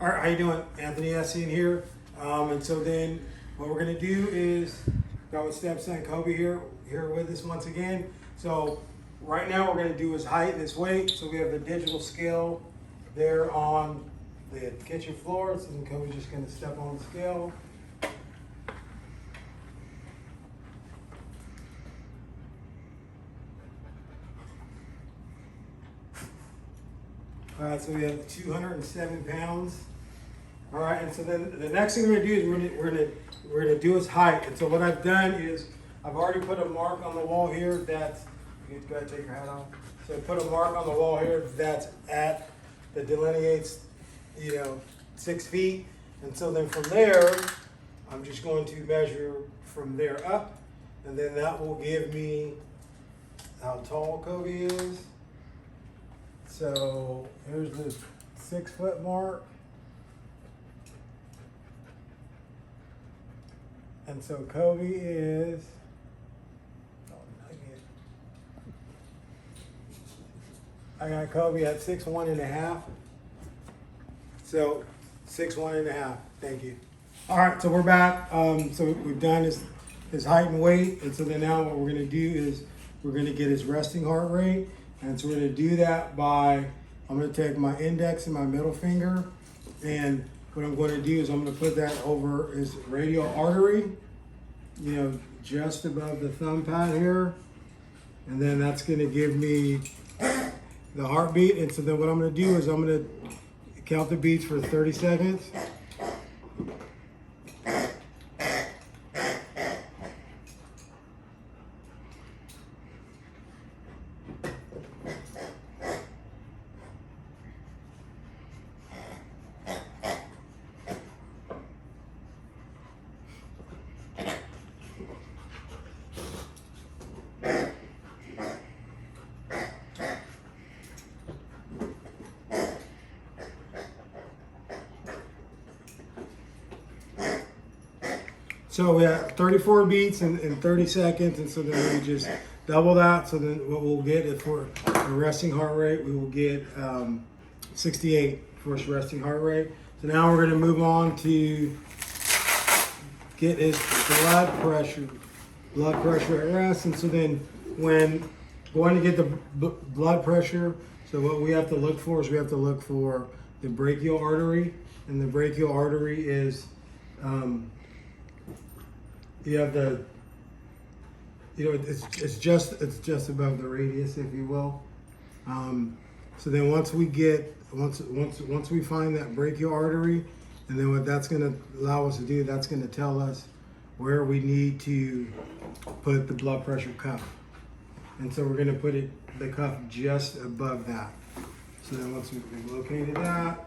All right, how you doing? Anthony Essien here. And so then what we're gonna do is, got with stepson Kobe here with us once again. So right now we're gonna do his height and his weight. So we have the digital scale there on the kitchen floor. So then Kobe's just gonna step on the scale. All right, so we have 207 pounds. All right, and so then the next thing we're gonna do is we're gonna do his height. And so what I've done is I've already put a mark on the wall here that's, you go ahead and take your hat off. So I put a mark on the wall here that's that delineates, 6 feet. And so then from there, I'm just going to measure from there up, and then that will give me how tall Kobe is. So here's the 6 foot mark. And so Kobe is, I got Kobe at 6'1.5". So 6'1.5". Thank you. All right, so we're back. So we've done his height and weight, and so then now what we're gonna do is we're gonna get his resting heart rate, and so we're gonna do that by, I'm gonna take my index and my middle finger, and what I'm going to do is I'm going to put that over his radial artery, just above the thumb pad here. And then that's going to give me the heartbeat. And so then what I'm going to do is I'm going to count the beats for 30 seconds. So we have 34 beats in 30 seconds, and so then we just double that. So then what we'll get is for a resting heart rate, we will get 68 for his resting heart rate. So now we're gonna move on to get his blood pressure at rest. And so then when going to get the blood pressure, so what we have to look for is we have to look for the brachial artery, and the brachial artery is, you have the, it's just above the radius, if you will. So then once we find that brachial artery, and then what that's going to allow us to do, that's going to tell us where we need to put the blood pressure cuff. And so we're going to put the cuff just above that. So then once we've located that,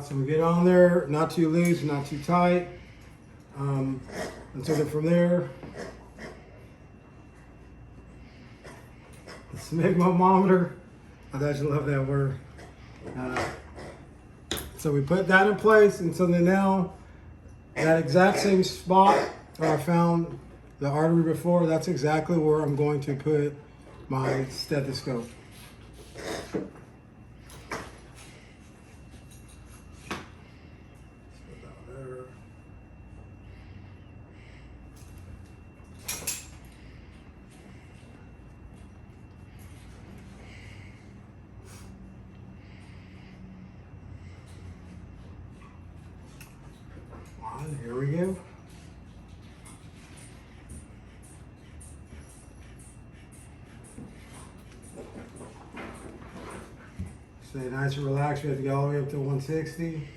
so we get on there, not too loose, not too tight. And so then from there, the sphygmomanometer, I thought you love that word. So we put that in place, and so then now, that exact same spot where I found the artery before, that's exactly where I'm going to put my stethoscope. Here we go. Stay nice and relaxed. We have to go all the way up to 160.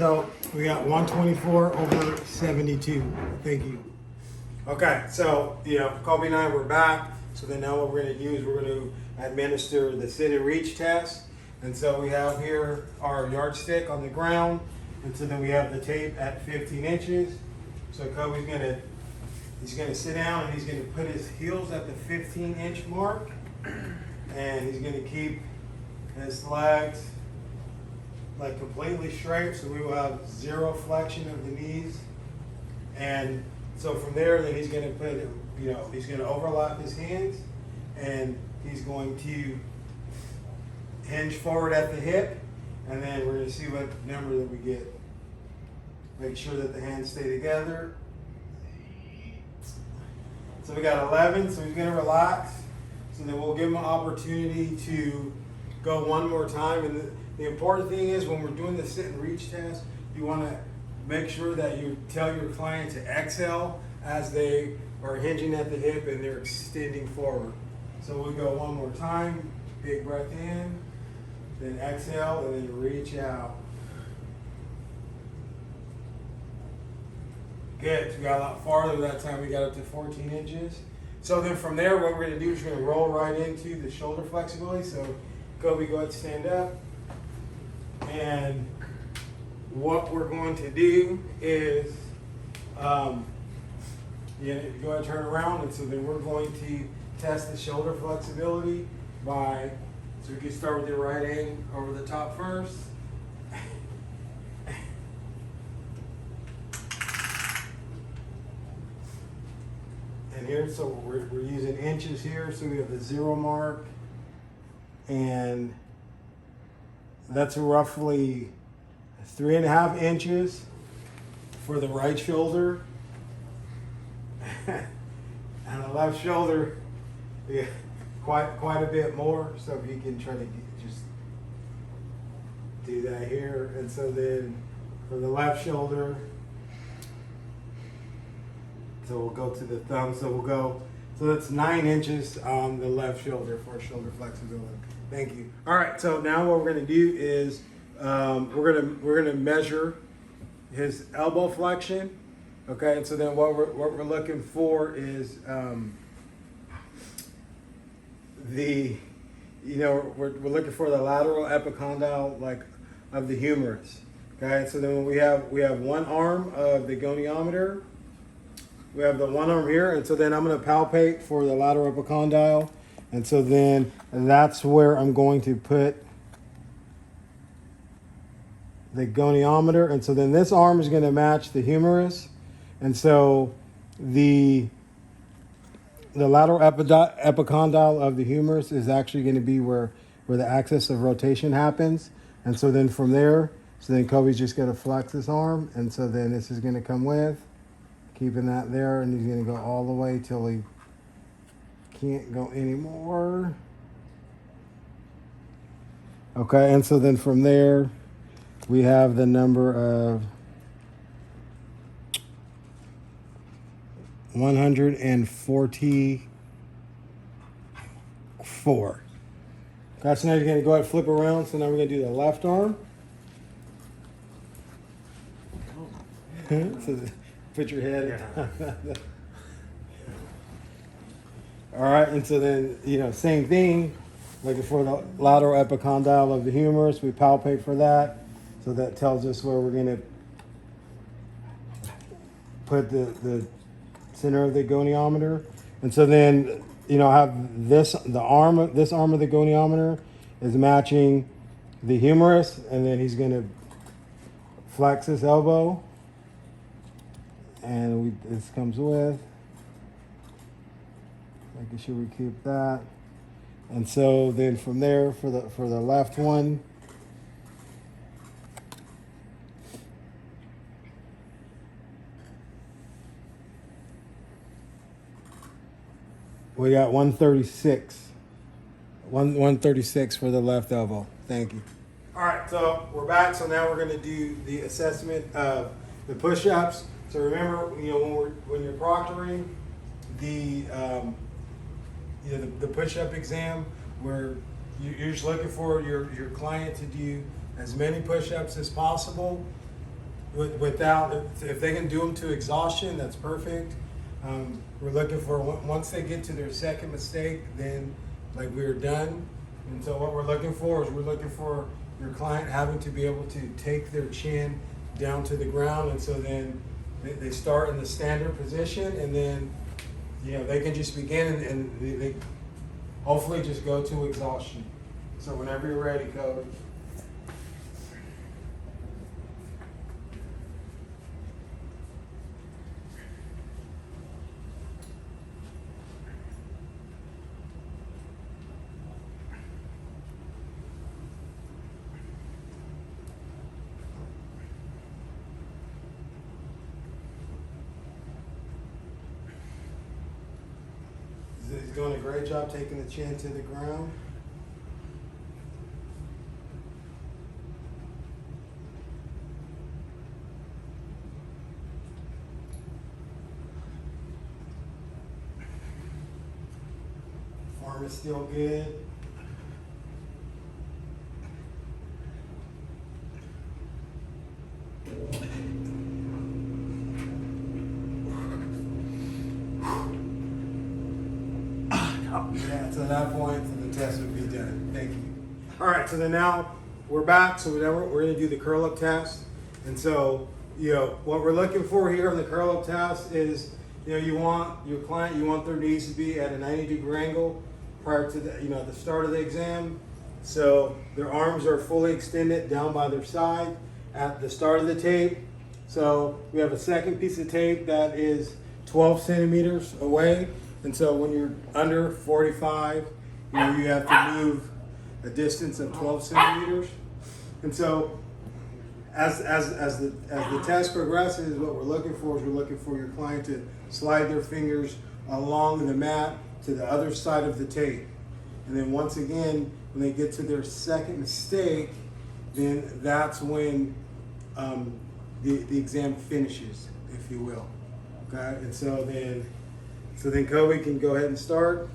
So we got 124 over 72. Thank you. Okay, so Kobe and I were back. So then now what we're going to do is we're going to administer the sit and reach test. And so we have here our yardstick on the ground. And so then we have the tape at 15 inches. So Kobe's he's gonna sit down and he's gonna put his heels at the 15-inch mark. And he's gonna keep his legs like completely straight, so we will have zero flexion of the knees. And so from there, then he's gonna he's gonna overlap his hands, and he's going to hinge forward at the hip, and then we're gonna see what number that we get. Make sure that the hands stay together. So we got 11, so he's gonna relax. So then we'll give him an opportunity to go one more time. And the important thing is when we're doing the sit and reach test, you wanna make sure that you tell your client to exhale as they are hinging at the hip and they're extending forward. So we go one more time, big breath in, then exhale, and then reach out. Good, so we got a lot farther that time, we got up to 14 inches. So then from there, what we're gonna do is we're gonna roll right into the shoulder flexibility. So Kobe, go ahead and stand up. And what we're going to do is, go ahead and turn around. And so then we're going to test the shoulder flexibility so we can start with the right hand over the top first. And here, so we're using inches here, so we have the 0 mark, and that's roughly 3.5 inches for the right shoulder, and the left shoulder, yeah, quite a bit more. So if you can try to just do that here, and so then for the left shoulder. So we'll go to the thumb. So that's 9 inches on the left shoulder for shoulder flexibility. Thank you. All right. So now what we're going to do is we're gonna measure his elbow flexion. Okay. And so then what we're looking for is we're looking for the lateral epicondyle of the humerus. Okay. And so then we have one arm of the goniometer. We have the one arm here, and so then I'm going to palpate for the lateral epicondyle, and so then that's where I'm going to put the goniometer, and so then this arm is going to match the humerus, and so the lateral epicondyle of the humerus is actually going to be where the axis of rotation happens, and so then from there, so then Kobe's just going to flex this arm, and so then this is going to come with. Keeping that there, and he's going to go all the way till he can't go anymore. Okay, and so then from there, we have the number of 144. Okay, so now you're going to go ahead and flip around. So now we're going to do the left arm. So put your head. All right, and so then, same thing, looking for the lateral epicondyle of the humerus. We palpate for that. So that tells us where we're going to put the center of the goniometer. And so then, have this arm of the goniometer is matching the humerus, and then he's going to flex his elbow. And this comes with, making sure we keep that. And so then from there, for the left one, we got 136. 136 for the left elbow. Thank you. All right, so we're back. So now we're going to do the assessment of the push-ups. So remember, when you're proctoring the push-up exam, where you're just looking for your client to do as many push-ups as possible, without, if they can do them to exhaustion, that's perfect. We're looking for, once they get to their second mistake, then like we're done. And so what we're looking for is we're looking for your client having to be able to take their chin down to the ground. And so then they start in the standard position, and then, you know, they can just begin and they hopefully just go to exhaustion. So whenever you're ready, Kobe. He's doing a great job taking the chin to the ground. Arm is still good. Yeah, so at that point, the test would be done. Thank you. All right, so then now we're back. So now we're going to do the curl up test. And so, you know, what we're looking for here in the curl up test is, you know, you want your client, you want their knees to be at a 90-degree angle prior to the, you know, the start of the exam. So their arms are fully extended down by their side at the start of the tape. So we have a second piece of tape that is 12 centimeters away. And so when you're under 45, you know, you have to move a distance of 12 centimeters. And so as the test progresses, what we're looking for is we're looking for your client to slide their fingers along the mat to the other side of the tape. And then once again, when they get to their second mistake, then that's when the exam finishes, if you will. Okay, and so then Kobe can go ahead and start.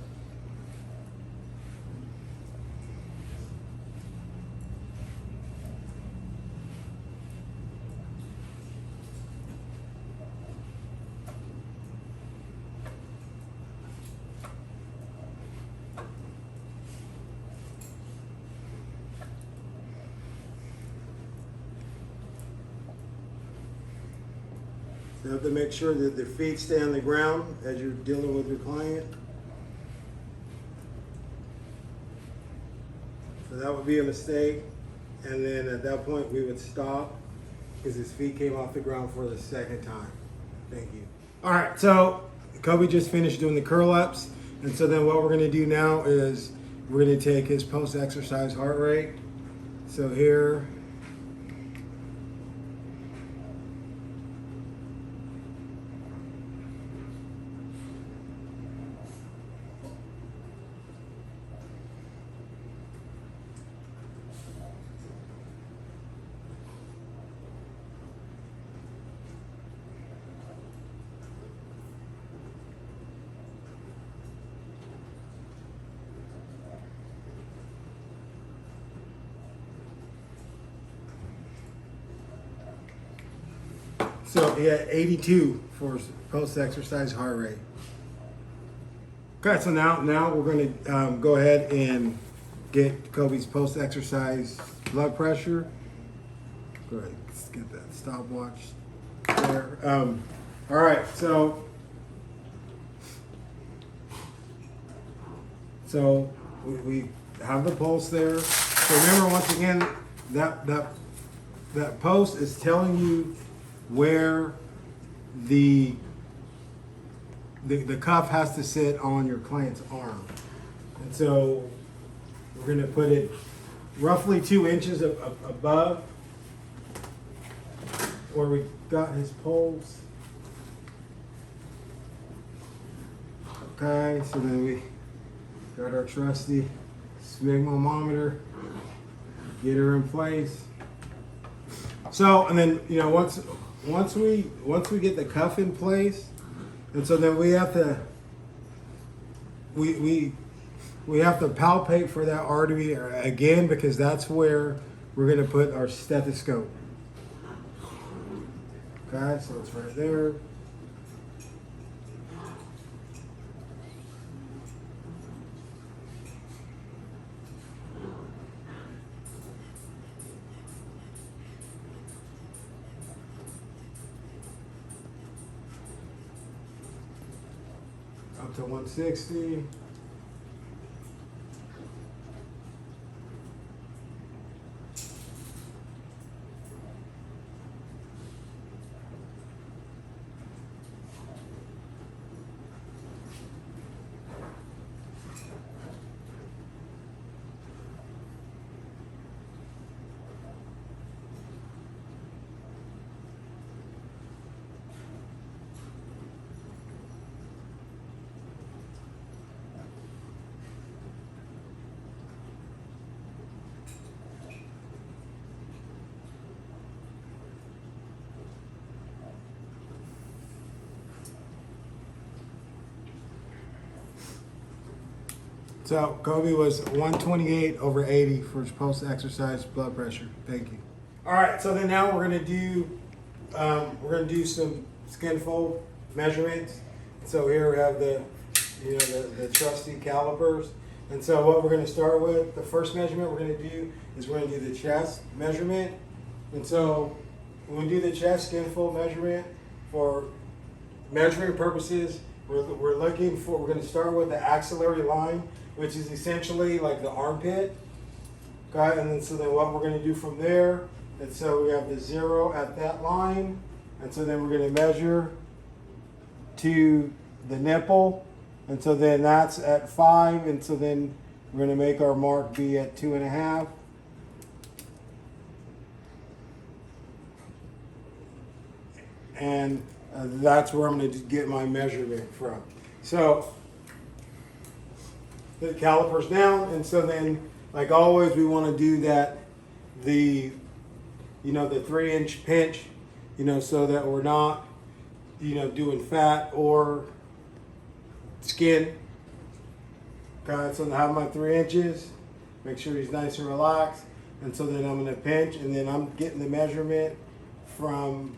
You have to make sure that their feet stay on the ground as you're dealing with your client. So that would be a mistake. And then at that point we would stop because his feet came off the ground for the second time. Thank you. All right, so Kobe just finished doing the curl ups. And so then what we're gonna do now is we're gonna take his post-exercise heart rate. So here, so he had 82 for his post-exercise heart rate. Okay, so now we're going to go ahead and get Kobe's post-exercise blood pressure. Go ahead, let's get that stopwatch there. All right, so we have the pulse there. So remember, once again, that post is telling you where the cuff has to sit on your client's arm. And so we're going to put it roughly 2 inches above where we got his pulse. Okay, so then we got our trusty sphygmometer, get her in place. So, and then, you know, once we get the cuff in place, and so then we have to palpate for that artery again, because that's where we're going to put our stethoscope. Okay, so it's right there. Up to 160. So Kobe was 128/80 for his post-exercise blood pressure. Thank you. All right, so then now we're gonna do some skin fold measurements. So here we have the trusty calipers. And so what we're gonna start with, the first measurement we're gonna do is we're gonna do the chest measurement. And so when we do the chest skin fold measurement for measuring purposes, we're gonna start with the axillary line, which is essentially like the armpit. Okay, and then what we're going to do from there, and so we have the 0 at that line, and so then we're going to measure to the nipple, and so then that's at 5, and so then we're going to make our mark be at 2.5. And that's where I'm going to get my measurement from. So the calipers down, and so then, like always, we want to do that the 3-inch pinch, so that we're not doing fat or skin. Okay, so I have my 3 inches. Make sure he's nice and relaxed, and so then I'm going to pinch, and then I'm getting the measurement from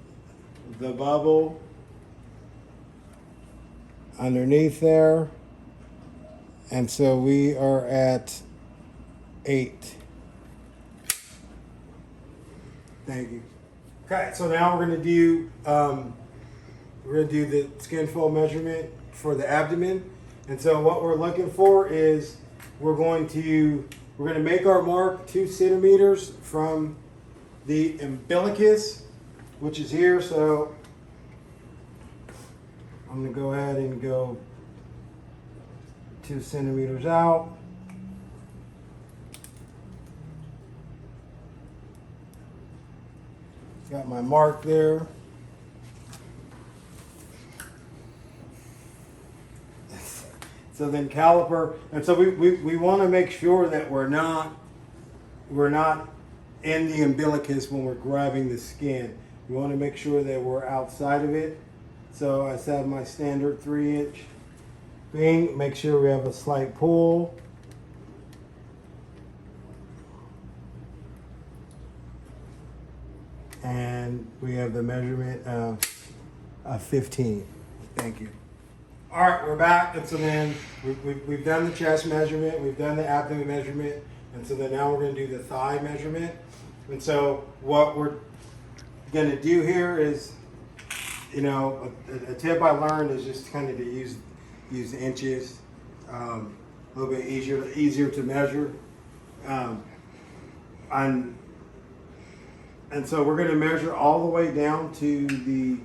the bubble underneath there. And so we are at 8. Thank you. Okay, so now we're gonna do the skin fold measurement for the abdomen. And so what we're looking for is we're gonna make our mark 2 centimeters from the umbilicus, which is here. So I'm gonna go ahead and go 2 centimeters out. Got my mark there. So then caliper, and so we want to make sure that we're not in the umbilicus when we're grabbing the skin. We want to make sure that we're outside of it. So I set my standard 3-inch thing. Make sure we have a slight pull. And we have the measurement of 15. Thank you. All right, we're back, and so then we've done the chest measurement, we've done the abdomen measurement, and so then now we're going to do the thigh measurement. And so what we're going to do here is, a tip I learned is just kind of to use inches, a little bit easier to measure. And so we're going to measure all the way down to the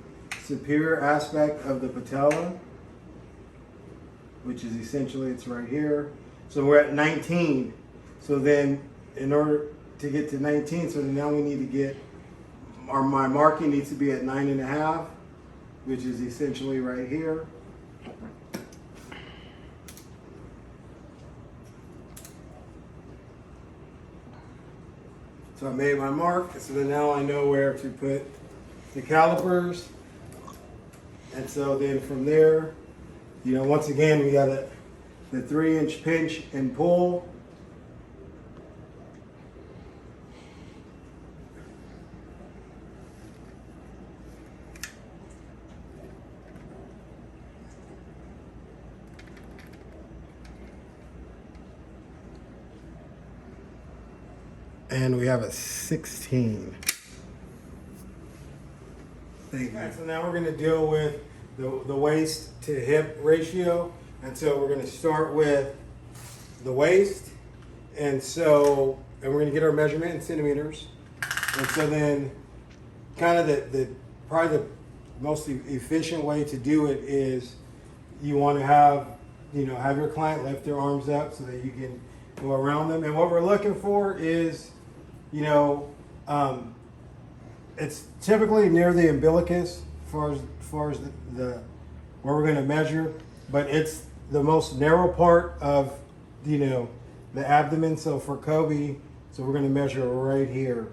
superior aspect of the patella, which is essentially, it's right here. So we're at 19. So then in order to get to 19, so then now we need to get, my marking needs to be at 9.5, which is essentially right here. So I made my mark, so then now I know where to put the calipers. And so then from there, once again, we got the 3-inch pinch and pull. and we have a 16. Thank you. All right, so now we're going to deal with the waist to hip ratio. And so we're going to start with the waist. And we're going to get our measurement in centimeters. And so then kind of probably the most efficient way to do it is you want to have your client lift their arms up so that you can go around them. And what we're looking for is, it's typically near the umbilicus as far as the where we're going to measure, but it's the most narrow part of the abdomen. So for Kobe, so we're going to measure right here.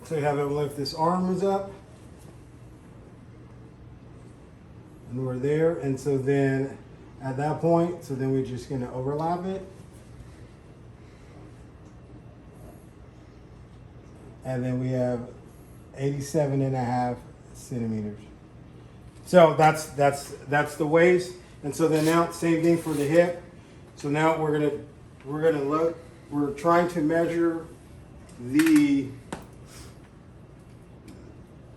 So you have him lift his arms up, and we're there. And so then at that point, so then we're just going to overlap it. And then we have 87.5 centimeters. So that's the waist. And so then now same thing for the hip. So now we're gonna look. We're trying to measure the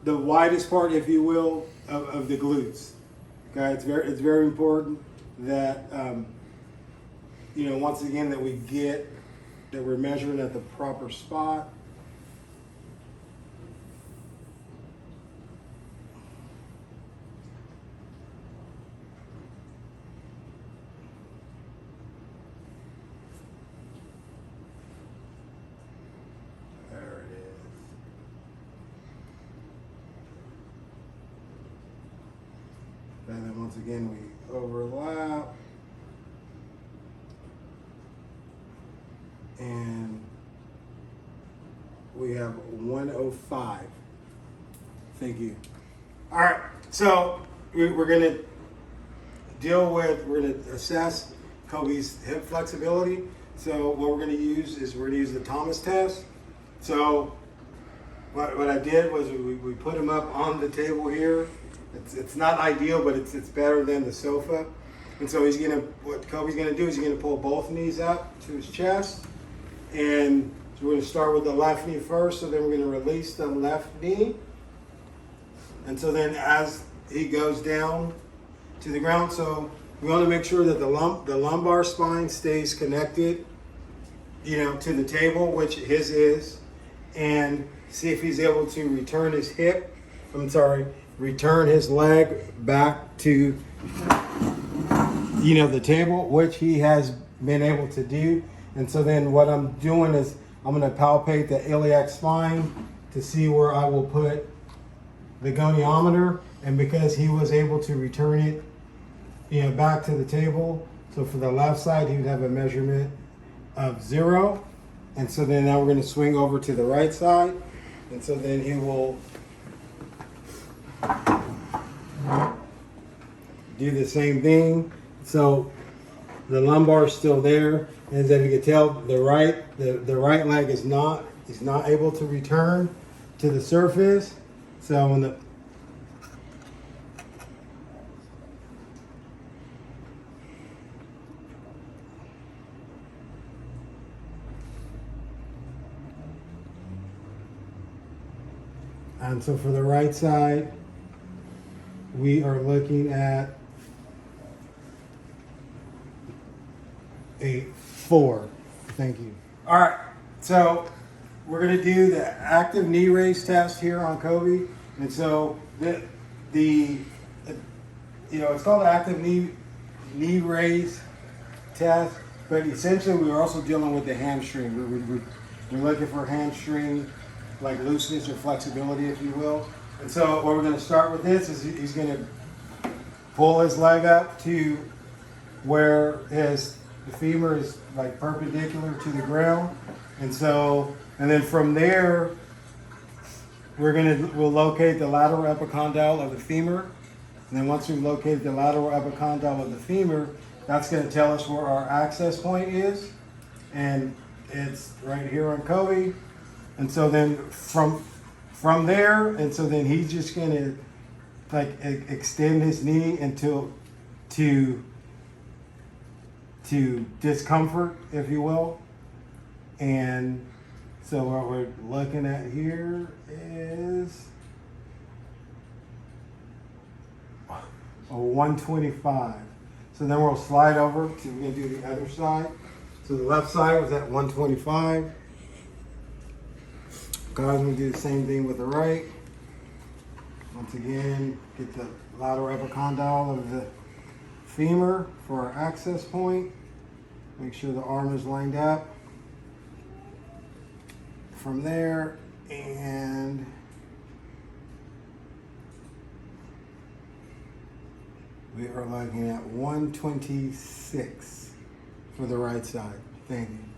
widest part, if you will, of the glutes. Okay, it's very important that once again that we're measuring at the proper spot. And then once again, we overlap. And we have 105. Thank you. All right, so we're gonna assess Kobe's hip flexibility. So what we're gonna use is the Thomas test. So what I did was we put him up on the table here. It's not ideal, but it's better than the sofa. And so what Kobe's gonna do is he's gonna pull both knees up to his chest. And so we're gonna start with the left knee first, so then we're gonna release the left knee. And so then as he goes down to the ground, so we wanna make sure that the lumbar spine stays connected, to the table, which his is, and see if he's able to return his leg back to the table, which he has been able to do. And so then what I'm doing is I'm going to palpate the iliac spine to see where I will put the goniometer, and because he was able to return it back to the table, so for the left side he would have a measurement of 0. And so then now we're going to swing over to the right side, and so then he will do the same thing. So the lumbar is still there, and as you can tell, the right leg is not able to return to the surface. So when and so for the right side, we are looking at a 4. Thank you. All right, so we're going to do the active knee raise test here on Kobe. And so it's called the active knee raise test, but essentially we're also dealing with the hamstring. We're looking for hamstring like looseness or flexibility, if you will. And so what we're going to start with this is he's going to pull his leg up to where the femur is like perpendicular to the ground. And then from there, we'll locate the lateral epicondyle of the femur. And then once we've located the lateral epicondyle of the femur, that's going to tell us where our access point is. And it's right here on Kobe. And so then from there, and so then he's just going to extend his knee until to discomfort, if you will. And so what we're looking at here is a 125. So then we'll slide over to, we're gonna do the other side. So the left side was at 125. Guys, we do the same thing with the right. Once again, get the lateral epicondyle of the femur for our access point. Make sure the arm is lined up. From there, and we are looking at 126 for the right side. Thank you.